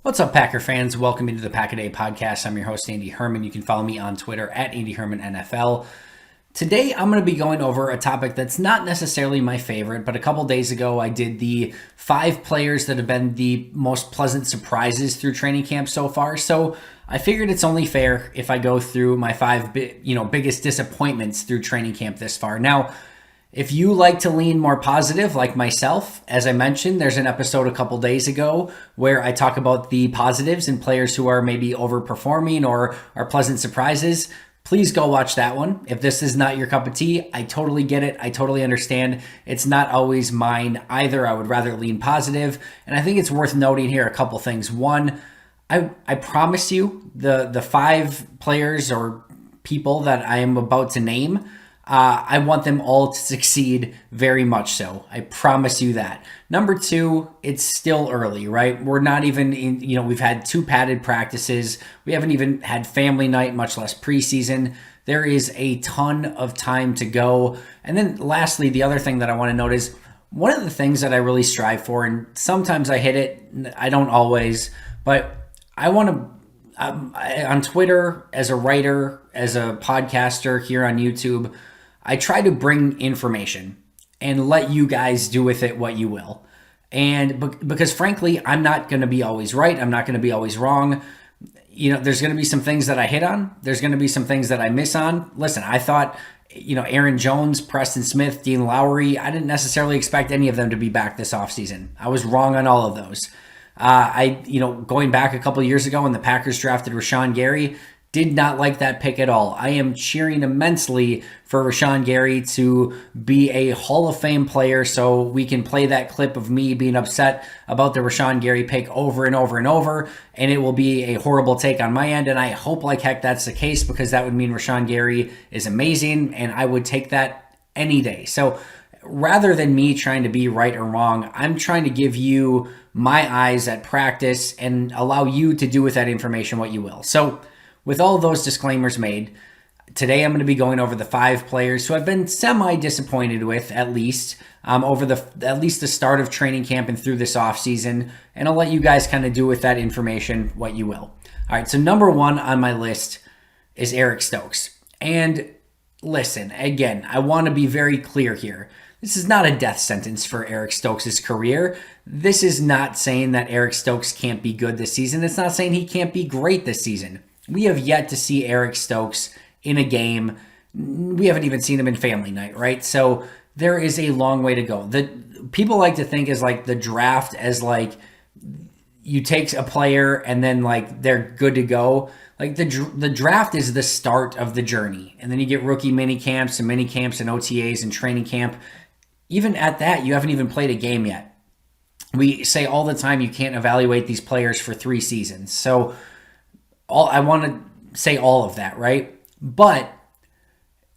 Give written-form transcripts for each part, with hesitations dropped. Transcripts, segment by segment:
What's up, Packer fans? Welcome into the Pack a Day podcast. I'm your host, Andy Herman. You can follow me on Twitter at Andy Herman NFL. Today, I'm going to be going over a topic that's not necessarily my favorite, but a couple days ago, I did the 5 players that have been the most pleasant surprises through training camp so far. So I figured it's only fair if I go through my 5 biggest disappointments through training camp this far. Now, if you like to lean more positive, like myself, as I mentioned, there's an episode a couple days ago where I talk about the positives in players who are maybe overperforming or are pleasant surprises. Please go watch that one. If this is not your cup of tea, I totally get it. I totally understand. It's not always mine either. I would rather lean positive. And I think it's worth noting here a couple things. One, I promise you the 5 players or people that I am about to name, I want them all to succeed very much so. I promise you that. Number 2, it's still early, right? We're not even in, we've had 2 padded practices. We haven't even had family night, much less preseason. There is a ton of time to go. And then lastly, the other thing that I want to note is one of the things that I really strive for, and sometimes I hit it, I don't always, but I want to, on Twitter, as a writer, as a podcaster here on YouTube, I try to bring information and let you guys do with it what you will. And because frankly, I'm not going to be always right. I'm not going to be always wrong. There's going to be some things that I hit on. There's going to be some things that I miss on. Listen, I thought, Aaron Jones, Preston Smith, Dean Lowry, I didn't necessarily expect any of them to be back this offseason. I was wrong on all of those. Going back a couple of years ago when the Packers drafted Rashawn Gary, did not like that pick at all. I am cheering immensely for Rashawn Gary to be a Hall of Fame player so we can play that clip of me being upset about the Rashawn Gary pick over and over and over, and it will be a horrible take on my end, and I hope like heck that's the case because that would mean Rashawn Gary is amazing, and I would take that any day. So rather than me trying to be right or wrong, I'm trying to give you my eyes at practice and allow you to do with that information what you will. So with all those disclaimers made, today I'm going to be going over the 5 players who I've been semi-disappointed with, at least, over at least the start of training camp and through this offseason, and I'll let you guys kind of do with that information what you will. All right, so number 1 on my list is Eric Stokes. And listen, again, I want to be very clear here. This is not a death sentence for Eric Stokes' career. This is not saying that Eric Stokes can't be good this season. It's not saying he can't be great this season. We have yet to see Eric Stokes in a game. We haven't even seen him in family night, right? So there is a long way to go. People like to think as like the draft as like you take a player and then like they're good to go. Like the draft is the start of the journey. And then you get rookie mini camps and OTAs and training camp. Even at that, you haven't even played a game yet. We say all the time you can't evaluate these players for 3 seasons. So I want to say all of that, right? But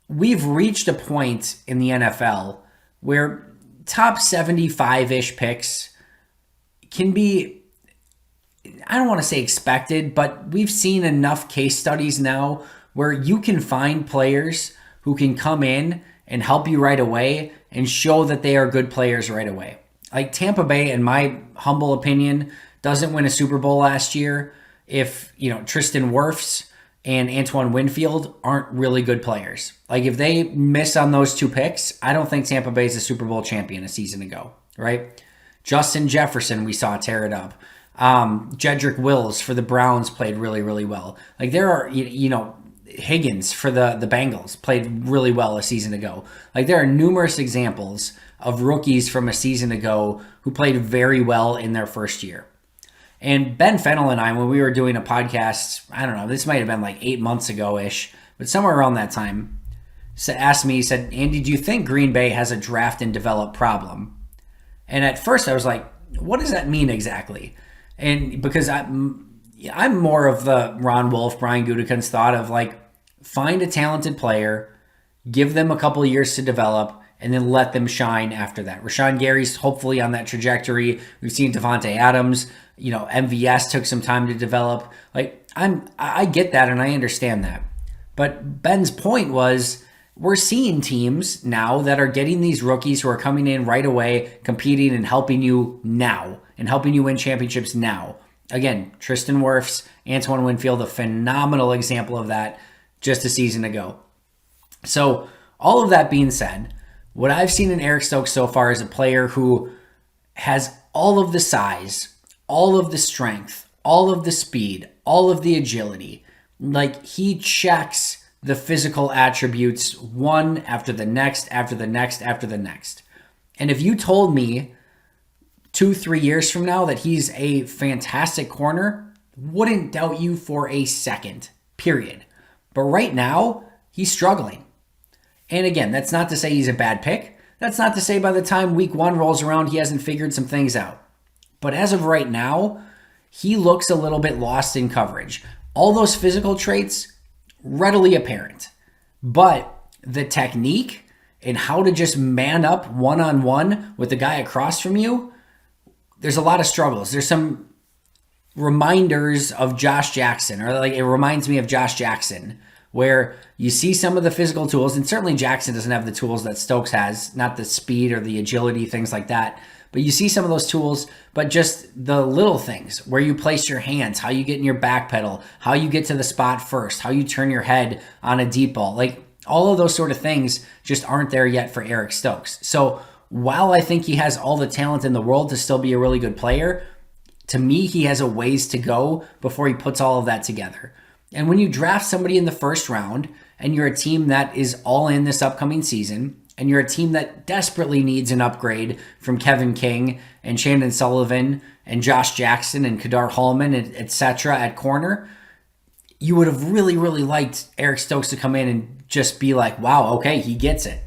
we've reached a point in the NFL where top 75-ish picks can be, I don't want to say expected, but we've seen enough case studies now where you can find players who can come in and help you right away and show that they are good players right away. Like Tampa Bay, in my humble opinion, doesn't win a Super Bowl last year if, Tristan Wirfs and Antoine Winfield aren't really good players. Like if they miss on those 2 picks, I don't think Tampa Bay is a Super Bowl champion a season ago, right? Justin Jefferson, we saw tear it up. Jedrick Wills for the Browns played really, really well. Like there are, Higgins for the Bengals played really well a season ago. Like there are numerous examples of rookies from a season ago who played very well in their first year. And Ben Fennell and I, when we were doing a podcast, I don't know, this might have been like 8 months ago-ish, but somewhere around that time, asked me, he said, Andy, do you think Green Bay has a draft and develop problem? And at first I was like, what does that mean exactly? And because I'm more of the Ron Wolf, Brian Gutekunst thought of like, find a talented player, give them a couple of years to develop, and then let them shine after that. Rashawn Gary's hopefully on that trajectory. We've seen Devontae Adams. MVS took some time to develop. Like I get that and I understand that. But Ben's point was we're seeing teams now that are getting these rookies who are coming in right away, competing and helping you now and helping you win championships now. Again, Tristan Wirfs, Antoine Winfield, a phenomenal example of that just a season ago. So all of that being said, what I've seen in Eric Stokes so far is a player who has all of the size, all of the strength, all of the speed, all of the agility. Like, he checks the physical attributes one after the next, after the next, after the next. And if you told me 2-3 years from now that he's a fantastic corner, wouldn't doubt you for a second, period. But right now, he's struggling. And again, that's not to say he's a bad pick. That's not to say by the time week 1 rolls around, he hasn't figured some things out. But as of right now, he looks a little bit lost in coverage. All those physical traits, readily apparent. But the technique and how to just man up one-on-one with the guy across from you, there's a lot of struggles. There's some reminders of Josh Jackson, or like it reminds me of Josh Jackson, where you see some of the physical tools, and certainly Jackson doesn't have the tools that Stokes has, not the speed or the agility, things like that. But you see some of those tools, but just the little things, where you place your hands, how you get in your back pedal, how you get to the spot first, how you turn your head on a deep ball. Like, all of those sort of things just aren't there yet for Eric Stokes. So while I think he has all the talent in the world to still be a really good player, to me, he has a ways to go before he puts all of that together. And when you draft somebody in the first round and you're a team that is all in this upcoming season, and you're a team that desperately needs an upgrade from Kevin King and Shandon Sullivan and Josh Jackson and Kadar Hallman, etc. at corner, you would have really, really liked Eric Stokes to come in and just be like, wow, okay, he gets it.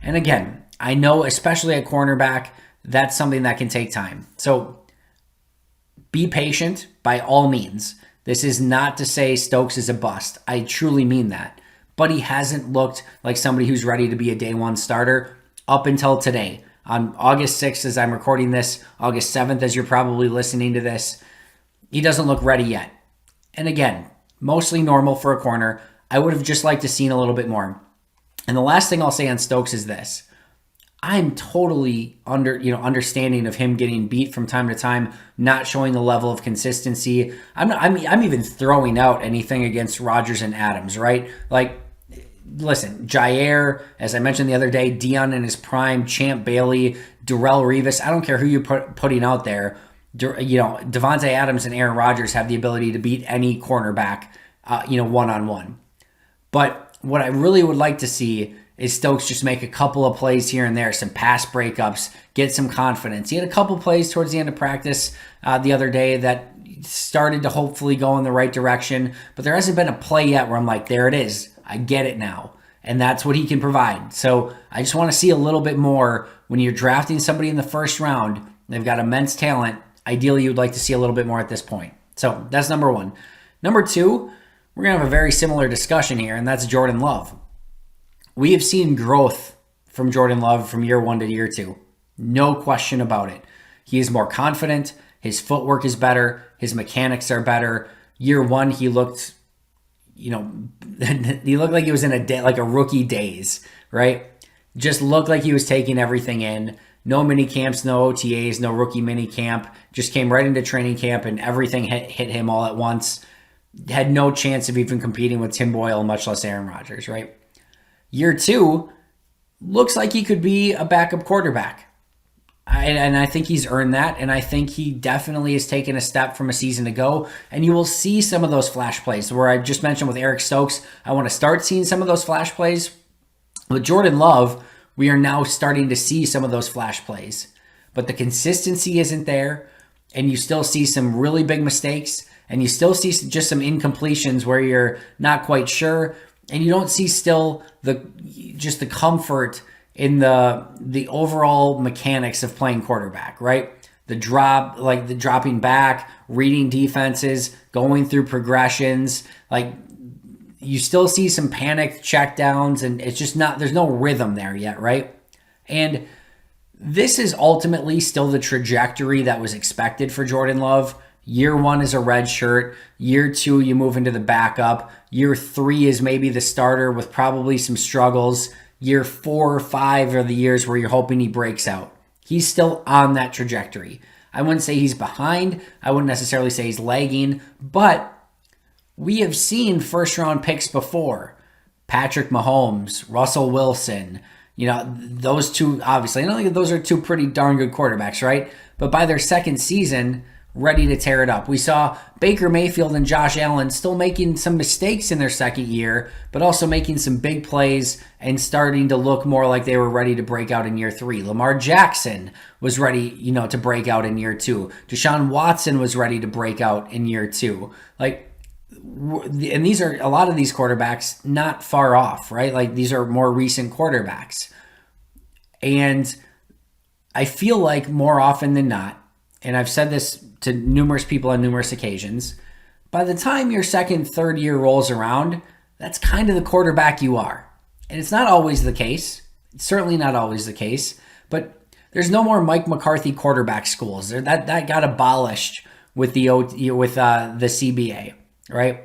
And again, I know, especially at cornerback, that's something that can take time. So be patient by all means. This is not to say Stokes is a bust. I truly mean that. But he hasn't looked like somebody who's ready to be a day one starter up until today. On August 6th, as I'm recording this, August 7th, as you're probably listening to this, he doesn't look ready yet. And again, mostly normal for a corner. I would have just liked to seen a little bit more. And the last thing I'll say on Stokes is this. I'm totally understanding of him getting beat from time to time, not showing the level of consistency. I'm even throwing out anything against Rodgers and Adams, right? Like, listen, Jair, as I mentioned the other day, Dion in his prime, Champ Bailey, Darrelle Revis. I don't care who you're putting out there. Devontae Adams and Aaron Rodgers have the ability to beat any cornerback, one-on-one. But what I really would like to see is Stokes just make a couple of plays here and there, some pass breakups, get some confidence. He had a couple plays towards the end of practice the other day that started to hopefully go in the right direction, but there hasn't been a play yet where I'm like, there it is. I get it now. And that's what he can provide. So I just want to see a little bit more when you're drafting somebody in the first round. They've got immense talent. Ideally, you'd like to see a little bit more at this point. So that's number one. Number two, we're going to have a very similar discussion here, and that's Jordan Love. We have seen growth from Jordan Love from year 1 to year 2. No question about it. He is more confident. His footwork is better. His mechanics are better. Year 1, he looked, he looked like he was in a rookie daze, right? Just looked like he was taking everything in. No mini camps, no OTAs, no rookie mini camp. Just came right into training camp and everything hit him all at once. Had no chance of even competing with Tim Boyle, much less Aaron Rodgers, right? Year 2, looks like he could be a backup quarterback. And I think he's earned that. And I think he definitely has taken a step from a season ago. And you will see some of those flash plays where I just mentioned with Eric Stokes. I want to start seeing some of those flash plays. With Jordan Love, we are now starting to see some of those flash plays. But the consistency isn't there. And you still see some really big mistakes. And you still see just some incompletions where you're not quite sure. And you don't see still the comfort in the overall mechanics of playing quarterback, right? The dropping back, reading defenses, going through progressions. Like, you still see some panicked checkdowns, and it's just there's no rhythm there yet, right? And this is ultimately still the trajectory that was expected for Jordan Love. Year 1 is a red shirt. Year 2, you move into the backup. Year 3 is maybe the starter with probably some struggles. Year 4 or 5 are the years where you're hoping he breaks out. He's still on that trajectory. I wouldn't say he's behind. I wouldn't necessarily say he's lagging, but we have seen first round picks before. Patrick Mahomes, Russell Wilson, those two, obviously. I don't think those are two pretty darn good quarterbacks, right? But by their second season, ready to tear it up. We saw Baker Mayfield and Josh Allen still making some mistakes in their second year, but also making some big plays and starting to look more like they were ready to break out in year 3. Lamar Jackson was ready, to break out in year 2. Deshaun Watson was ready to break out in year 2. And these are a lot of these quarterbacks not far off, right? Like these are more recent quarterbacks. And I feel like more often than not, and I've said this to numerous people on numerous occasions, by the time your second, third year rolls around, that's kind of the quarterback you are. And it's not always the case. It's certainly not always the case. But there's no more Mike McCarthy quarterback schools. That got abolished with the CBA, right?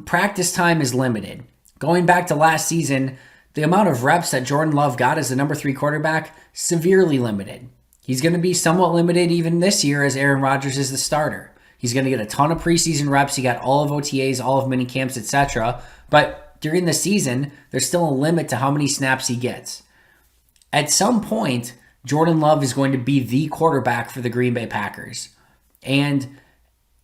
Practice time is limited. Going back to last season, the amount of reps that Jordan Love got as the number 3 quarterback, severely limited. He's going to be somewhat limited even this year as Aaron Rodgers is the starter. He's going to get a ton of preseason reps. He got all of OTAs, all of mini camps, etc. But during the season, there's still a limit to how many snaps he gets. At some point, Jordan Love is going to be the quarterback for the Green Bay Packers. And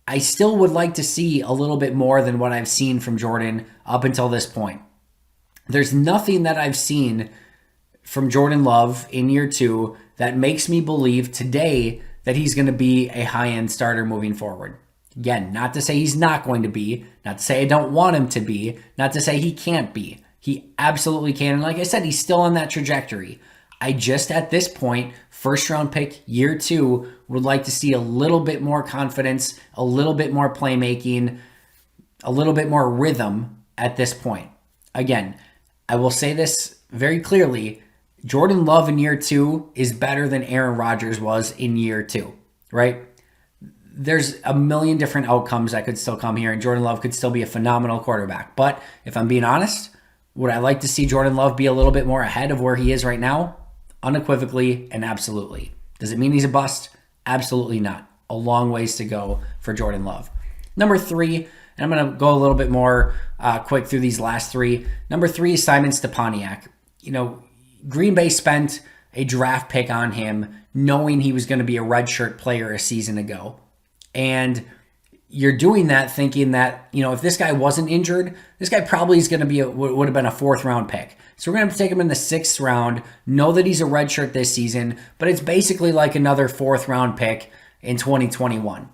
I still would like to see a little bit more than what I've seen from Jordan up until this point. There's nothing that I've seen from Jordan Love in year 2 that makes me believe today that he's going to be a high-end starter moving forward. Again, not to say he's not going to be, not to say I don't want him to be, not to say he can't be. He absolutely can. And like I said, he's still on that trajectory. I just, at this point, first round pick, year 2, would like to see a little bit more confidence, a little bit more playmaking, a little bit more rhythm at this point. Again, I will say this very clearly. Jordan Love in year 2 is better than Aaron Rodgers was in year 2, right? There's a million different outcomes that could still come here, and Jordan Love could still be a phenomenal quarterback. But if I'm being honest, would I like to see Jordan Love be a little bit more ahead of where he is right now? Unequivocally and absolutely. Does it mean he's a bust? Absolutely not. A long ways to go for Jordan Love. Number 3, and I'm going to go a little bit more quick through these last 3. Number 3 is Simon Stepaniak. Green Bay spent a draft pick on him knowing he was going to be a redshirt player a season ago. And you're doing that thinking that, if this guy wasn't injured, this guy probably is going to would have been a 4th round pick. So we're going to take him in the 6th round, know that he's a redshirt this season, but it's basically like another 4th round pick in 2021.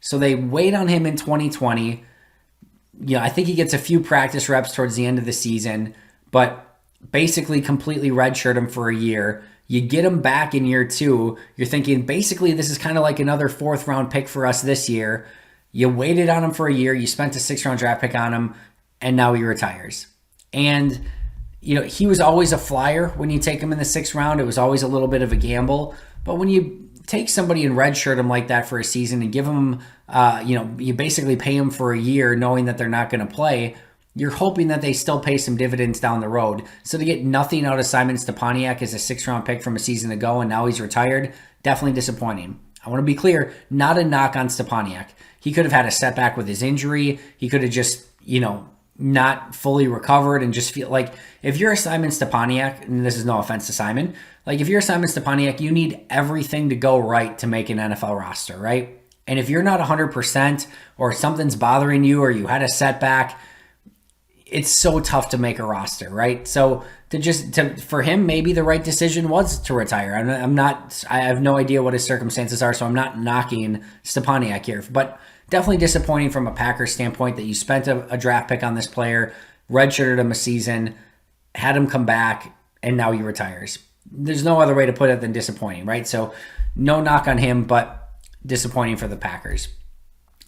So they wait on him in 2020. I think he gets a few practice reps towards the end of the season, but basically completely redshirt him for a year. You get him back in year 2. You're thinking basically this is kind of like another 4th round pick for us this year. You waited on him for a year. You spent a 6th round draft pick on him, and now he retires. And, he was always a flyer when you take him in the 6th round. It was always a little bit of a gamble. But when you take somebody and redshirt him like that for a season and give him, you basically pay him for a year knowing that they're not going to play, you're hoping that they still pay some dividends down the road. So to get nothing out of Simon Stepaniak as a 6th round pick from a season ago and now he's retired, definitely disappointing. I want to be clear, not a knock on Stepaniak. He could have had a setback with his injury. He could have just, not fully recovered and just feel like if you're a Simon Stepaniak, and this is no offense to Simon, like if you're a Simon Stepaniak, you need everything to go right to make an NFL roster, right? And if you're not 100% or something's bothering you or you had a setback, it's so tough to make a roster, right? So for him, maybe the right decision was to retire. I have no idea what his circumstances are, so I'm not knocking Stepaniak here, but definitely disappointing from a Packers standpoint that you spent a draft pick on this player, redshirted him a season, had him come back, and now he retires. There's no other way to put it than disappointing, right? So no knock on him, but disappointing for the Packers.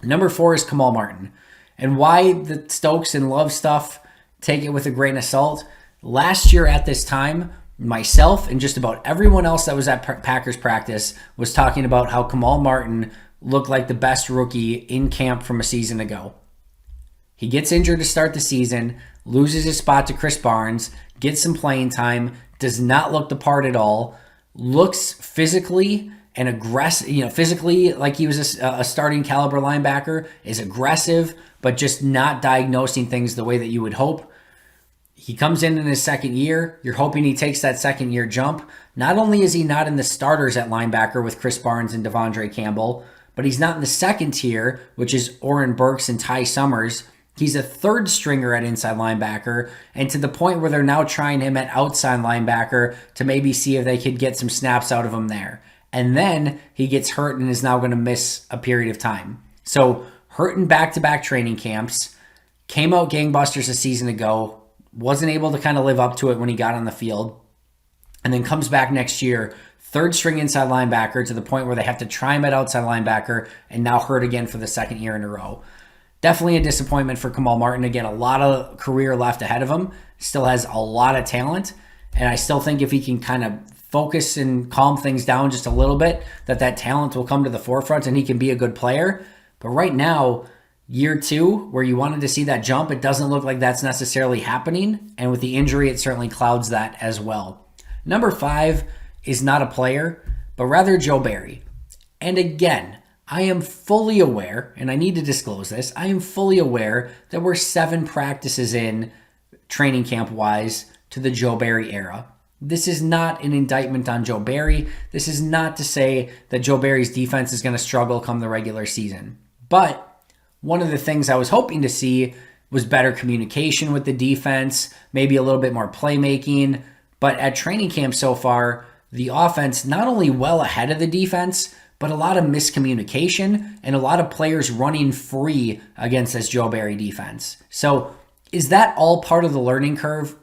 Number 4 is Kamal Martin. And why the Stokes and Love stuff, take it with a grain of salt. Last year at this time, myself and just about everyone else that was at Packers practice was talking about how Kamal Martin looked like the best rookie in camp from a season ago. He gets injured to start the season, loses his spot to Chris Barnes, gets some playing time, does not look the part at all, looks physically and aggressive, physically, like he was a starting caliber linebacker, is aggressive, but just not diagnosing things the way that you would hope. He comes in his second year. You're hoping he takes that second year jump. Not only is he not in the starters at linebacker with Chris Barnes and Devondre Campbell, but he's not in the second tier, which is Oren Burks and Ty Summers. He's a third stringer at inside linebacker, and to the point where they're now trying him at outside linebacker to maybe see if they could get some snaps out of him there. And then he gets hurt and is now going to miss a period of time. So hurt in back-to-back training camps, came out gangbusters a season ago, wasn't able to kind of live up to it when he got on the field, and then comes back next year, third string inside linebacker to the point where they have to try him at outside linebacker, and now hurt again for the second year in a row. Definitely a disappointment for Kamal Martin. Again, a lot of career left ahead of him. Still has a lot of talent, and I still think if he can kind of focus and calm things down just a little bit, that talent will come to the forefront and he can be a good player. But right now, year two, where you wanted to see that jump, it doesn't look like that's necessarily happening. And with the injury, it certainly clouds that as well. Number 5 is not a player, but rather Joe Barry. And again, I am fully aware, and I need to disclose this, I am fully aware that we're 7 practices in training camp-wise to the Joe Barry era. This is not an indictment on Joe Barry. This is not to say that Joe Barry's defense is going to struggle come the regular season. But one of the things I was hoping to see was better communication with the defense, maybe a little bit more playmaking. But at training camp so far, the offense not only well ahead of the defense, but a lot of miscommunication and a lot of players running free against this Joe Barry defense. So is that all part of the learning curve?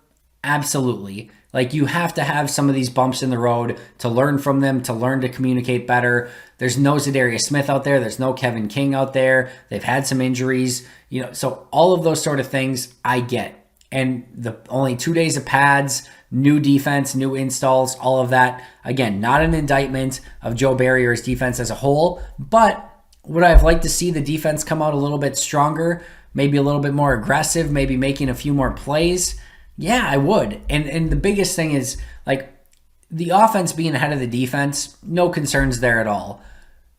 Absolutely. Like, you have to have some of these bumps in the road to learn from them, to learn to communicate better. There's no Zadarius Smith out there. There's no Kevin King out there. They've had some injuries, so all of those sort of things I get. And the only 2 days of pads, new defense, new installs, all of that. Again, not an indictment of Joe Barry or his defense as a whole, but would I have liked to see the defense come out a little bit stronger, maybe a little bit more aggressive, maybe making a few more plays? Yeah, I would. And the biggest thing is, like, the offense being ahead of the defense, no concerns there at all.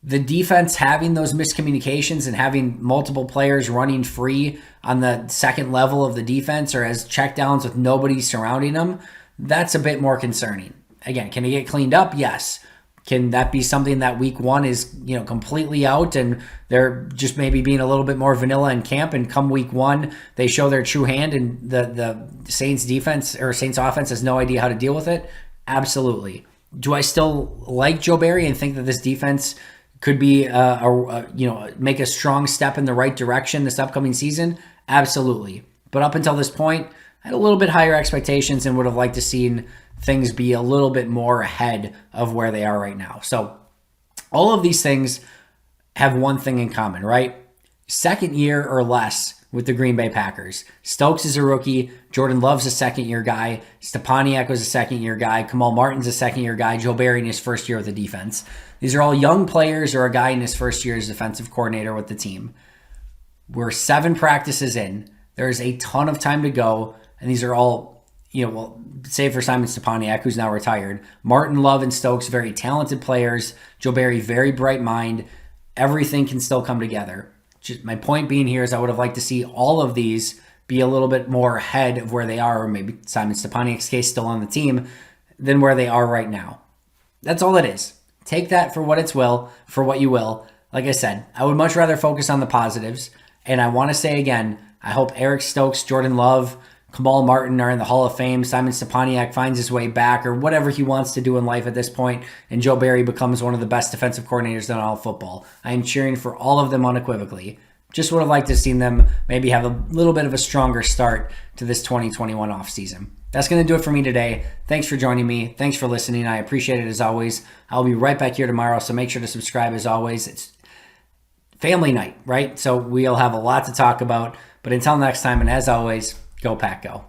The defense having those miscommunications and having multiple players running free on the second level of the defense or as checkdowns with nobody surrounding them, that's a bit more concerning. Again, can it get cleaned up? Yes. Can that be something that week 1 is, completely out and they're just maybe being a little bit more vanilla in camp, and come week 1, they show their true hand and the Saints defense or Saints offense has no idea how to deal with it? Absolutely. Do I still like Joe Barry and think that this defense could be, make a strong step in the right direction this upcoming season? Absolutely. But up until this point, I had a little bit higher expectations and would have liked to seen things be a little bit more ahead of where they are right now. So all of these things have one thing in common, right? Second year or less with the Green Bay Packers. Stokes is a rookie. Jordan Love's a second-year guy. Stepaniak was a second-year guy. Kamal Martin's a second-year guy. Joe Barry in his first year with the defense. These are all young players or a guy in his first year as defensive coordinator with the team. We're 7 practices in. There's a ton of time to go, and these are all, save for Simon Stepaniak, who's now retired. Martin, Love, and Stokes, very talented players. Joe Barry, very bright mind. Everything can still come together. Just my point being here is I would have liked to see all of these be a little bit more ahead of where they are, or maybe Simon Stepaniak's case still on the team, than where they are right now. That's all it is. Take that for what you will. Like I said, I would much rather focus on the positives. And I want to say again, I hope Eric Stokes, Jordan Love, Kamal Martin are in the Hall of Fame. Simon Stepaniak finds his way back, or whatever he wants to do in life at this point, and Joe Barry becomes one of the best defensive coordinators in all of football. I am cheering for all of them unequivocally. Just would have liked to have seen them maybe have a little bit of a stronger start to this 2021 offseason. That's going to do it for me today. Thanks for joining me. Thanks for listening. I appreciate it as always. I'll be right back here tomorrow, so make sure to subscribe as always. It's family night, right? So we'll have a lot to talk about. But until next time, and as always, go Pack Go.